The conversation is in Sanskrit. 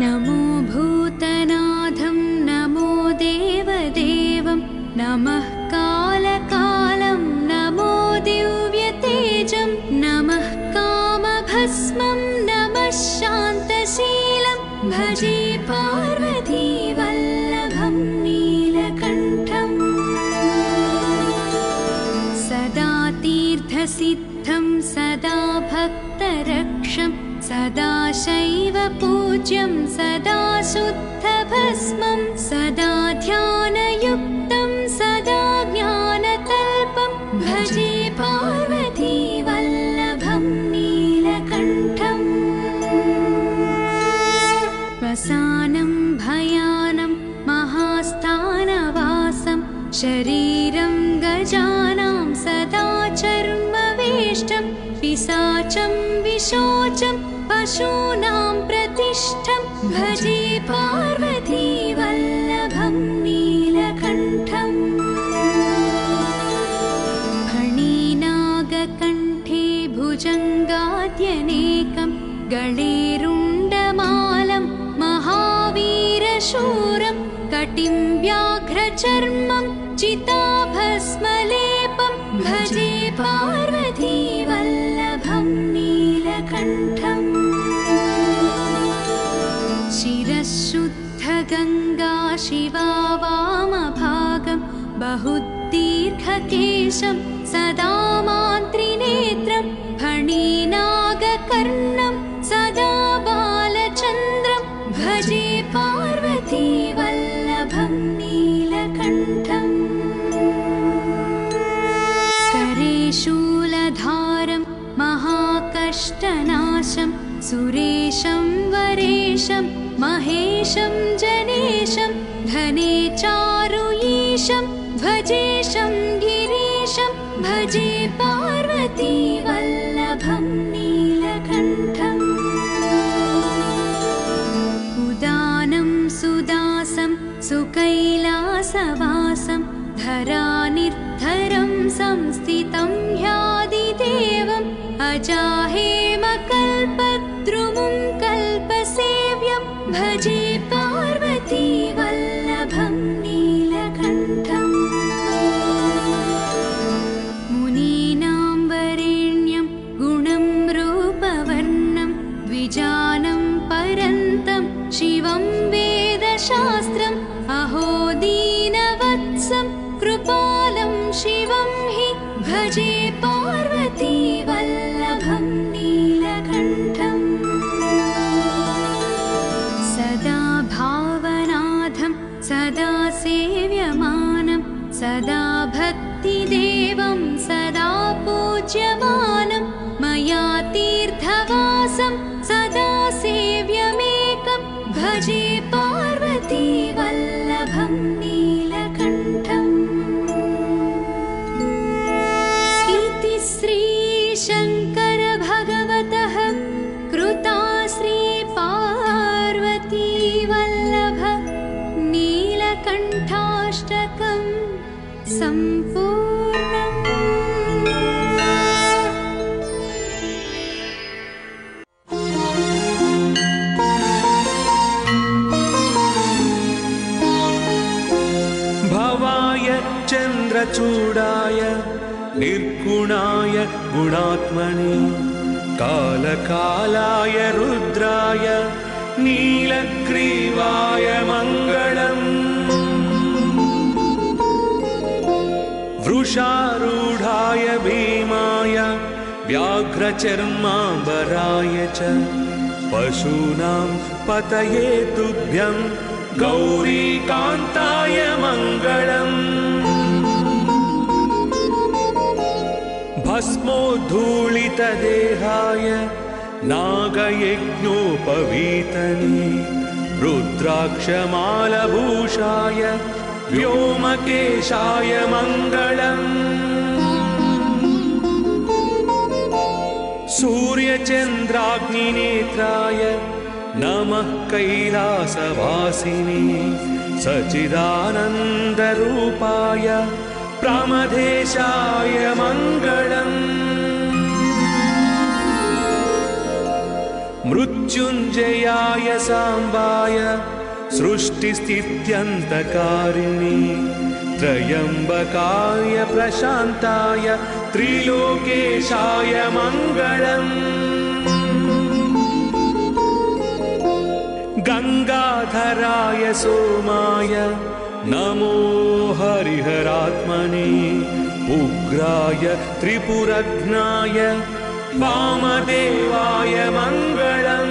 नमो भूतनाथं नमो देवदेवं नमः कालकालं नमो दिव्यतेजं नमः कामभस्मं नमः शान्तशीलं भजे पार्वतीवल्लभं नीलकण्ठम् सदा तीर्थसिद्धं सदा भक्तरक्षं सदा शैव पूज्यं सदा शुद्धभस्मं सदा ध्यानयुक्तं सदा ज्ञानतल्पं भजे पार्वतीवल्लभं नीलकण्ठम् वसानं भयानं महास्थानवासं शरीरं गजानां सदा चर्मवेष्टं पिशाचं विशोचं पशूनां प्रतिष्ठं भजे पार्वतीवल्लभं नीलकण्ठम् फणिनागकण्ठे भुजङ्गाद्यनेकं गळेरुण्डमालं महावीरशूरं कटिं व्याघ्रचर्मं चिताभस्मलेपं भजे पार्वतीवल्लभं नीलकण्ठम् शिरःशुद्धगङ्गा शिवा वामभागं बहुदीर्घकेशं सदा मान्त्रिनेत्रं फणिनागकर्णं सदा बालचन्द्रं भजे पार्वतीवल्लभं नीलकण्ठम् करे शूलधारं महाकष्टनाशं सुरेशं वरेशं महेशं जनेशं धने चारुईशं ध्वजेशं गिरीशं भजे पार्वतीवल्लभं नीलकण्ठम् उदानं सुदासं सुकैलासवासं धरानिर्धरं संस्थितं ह्यादिदेवम् अजाहेमकल्पद्रुमुं कल्पसेव्यं भजे पार्वतीवल्लभं नीलकण्ठम् मुनीनां वरेण्यं गुणं रूपवर्णं द्विजानं परन्तं शिवं वेदशास्त्रम् अहो दीनवत्सं कृपालं शिवं हि भजे पार्वतीवल्लभं नीलकण्ठम् सदा भावनाथं सदा सेव्यमानं सदा भक्तिदेवं सदा पूज्यमानं मया तीर्थवासं सदा सेव्यमेकं भजे पार्वतीवल्लभं नीलकण्ठम् इति श्रीशङ्कर भगवतः कृता श्रीपार्वतीवल्लभ नीलकण्ठाष्टकं सम्पूर्णम्। भवाय चन्द्रचूडाय निर्गुणाय गुणात्मने कालकालाय रुद्राय नीलग्रीवाय मङ्गलम् वृषारूढाय भीमाय व्याघ्रचर्माम्बराय च पशूनां पतये तुभ्यं गौरीकान्ताय मङ्गलम् भस्मोद्धूलितदेहाय नागयज्ञोपवीतने रुद्राक्षमालभूषाय व्योमकेशाय मङ्गलम् सूर्यचन्द्राग्निनेत्राय नमः कैलासवासिने सच्चिदानन्दरूपाय प्रमथेशाय मङ्गलम् मृत्युञ्जयाय साम्बाय सृष्टिस्थित्यन्तकारिणे त्रयम्बकाय प्रशान्ताय त्रिलोकेशाय मङ्गलम् गंगाधराय सोमाय नमो हरिहरात्मने उग्राय त्रिपुरघ्नाय वामदेवाय मङ्गलम्